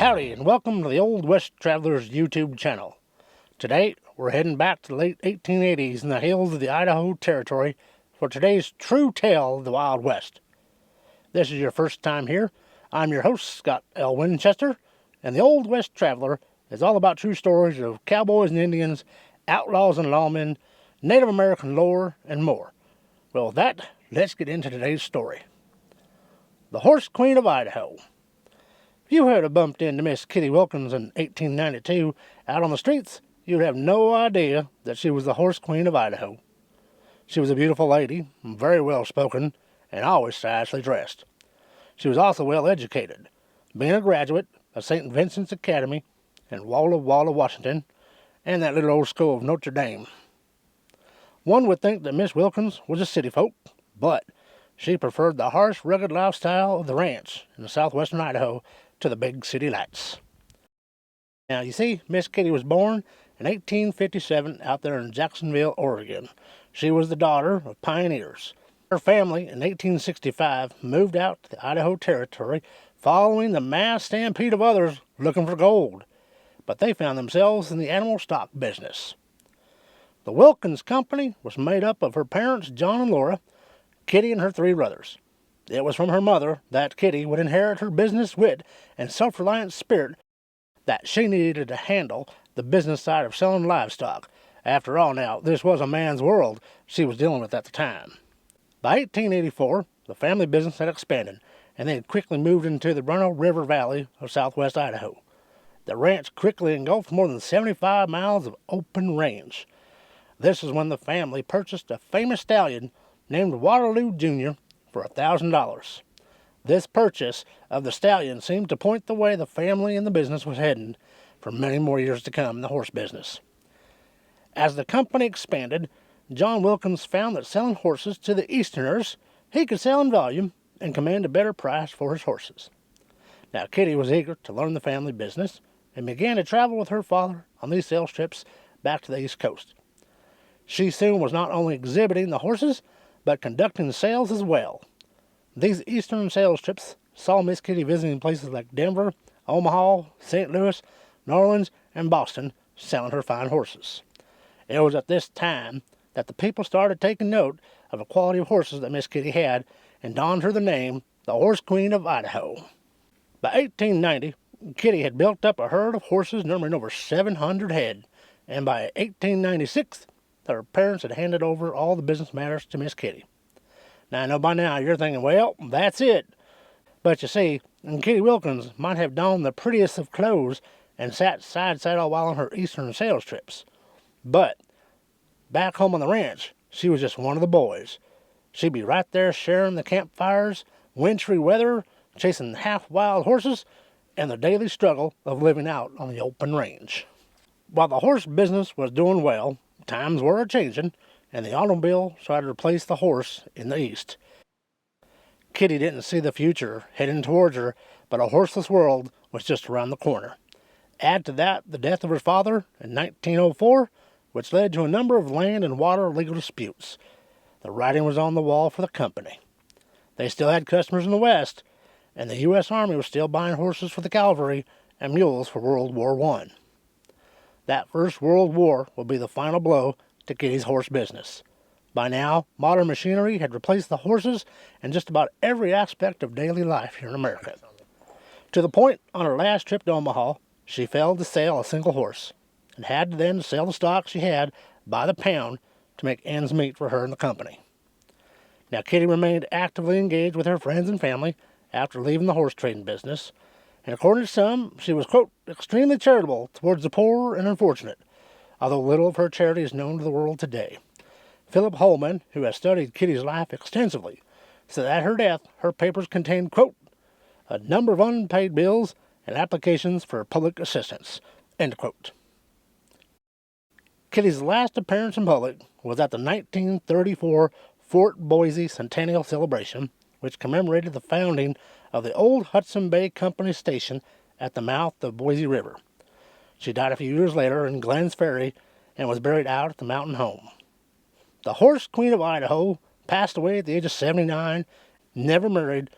Howdy, and welcome to the Old West Travelers YouTube channel. Today, we're heading back to the late 1880s in the hills of the Idaho Territory for today's true tale of the Wild West. This is your first time here. I'm your host, Scott L. Winchester, and the Old West Traveler is all about true stories of cowboys and Indians, outlaws and lawmen, Native American lore, and more. Well, with that, let's get into today's story. The Horse Queen of Idaho. If you had bumped into Miss Kitty Wilkins in 1892 out on the streets, you'd have no idea that she was the Horse Queen of Idaho. She was a beautiful lady, very well spoken, and always stylishly dressed. She was also well educated, being a graduate of St Vincents Academy in Walla Walla, Washington, and that little old school of Norte Dame. One would think that Miss Wilkins was a city folk, but she preferred the harsh, rugged lifestyle of the ranch in the southwestern Idaho to the big city lights. Now, you see, Miss Kitty was born in 1857 out there in Jacksonville, Oregon. She was the daughter of pioneers. Her family, in 1865, moved out to the Idaho Territory following the mass stampede of others looking for gold. But they found themselves in the animal stock business. The Wilkins Company was made up of her parents, John and Laura, Kitty and her three brothers. It was from her mother that Kitty would inherit her business wit and self-reliant spirit that she needed to handle the business side of selling livestock. After all now, this was a man's world she was dealing with at the time. By 1884, the family business had expanded, and they had quickly moved into the Runnel River Valley of southwest Idaho. The ranch quickly engulfed more than 75 miles of open range. This is when the family purchased a famous stallion named Waterloo Jr. for $1,000. This purchase of the stallion seemed to point the way the family and the business was heading for many more years to come in the horse business. As the company expanded, John Wilkins found that selling horses to the Easterners, he could sell in volume and command a better price for his horses. Now, Kitty was eager to learn the family business and began to travel with her father on these sales trips back to the East Coast. She soon was not only exhibiting the horses, but conducting sales as well. These eastern sales trips saw Miss Kitty visiting places like Denver, Omaha, St. Louis, New Orleans, and Boston, selling her fine horses. It was at this time that the people started taking note of the quality of horses that Miss Kitty had and donned her the name, the Horse Queen of Idaho. By 1890, Kitty had built up a herd of horses numbering over 700 head, and by 1896, her parents had handed over all the business matters to Miss Kitty. Now, I know by now you're thinking, well, that's it. But you see, Kitty Wilkins might have donned the prettiest of clothes and sat side saddle while on her eastern sales trips. But back home on the ranch, she was just one of the boys. She'd be right there sharing the campfires, wintry weather, chasing half-wild horses, and the daily struggle of living out on the open range. While the horse business was doing well, times were a-changing, and the automobile tried to replace the horse in the East. Kitty didn't see the future heading towards her, but a horseless world was just around the corner. Add to that the death of her father in 1904, which led to a number of land and water legal disputes. The writing was on the wall for the company. They still had customers in the West, and the U.S. Army was still buying horses for the cavalry and mules for World War I. That First World War would be the final blow to Kitty's horse business. By now, modern machinery had replaced the horses in just about every aspect of daily life here in America. To the point, on her last trip to Omaha, she failed to sell a single horse, and had to then sell the stock she had by the pound to make ends meet for her and the company. Now, Kitty remained actively engaged with her friends and family after leaving the horse trading business, and according to some, she was, quote, extremely charitable towards the poor and unfortunate, although little of her charity is known to the world today. Philip Holman, who has studied Kitty's life extensively, said at her death, her papers contained, quote, a number of unpaid bills and applications for public assistance, end quote. Kitty's last appearance in public was at the 1934 Fort Boise Centennial Celebration, which commemorated the founding of the old Hudson Bay Company station at the mouth of Boise River. She died a few years later in Glens Ferry and was buried out at the mountain home. The Horse Queen of Idaho passed away at the age of 79, never married,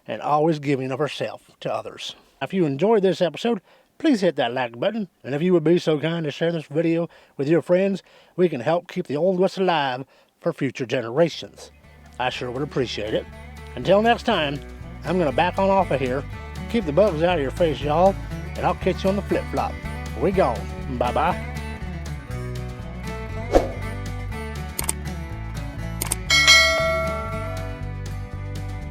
and always giving of herself to others. If you enjoyed this episode, please hit that like button, and if you would be so kind to share this video with your friends, we can help keep the Old West alive for future generations. I sure would appreciate it. Until next time, I'm going to back on off of here. Keep the bugs out of your face, y'all, and I'll catch you on the flip-flop. We gone. Bye-bye.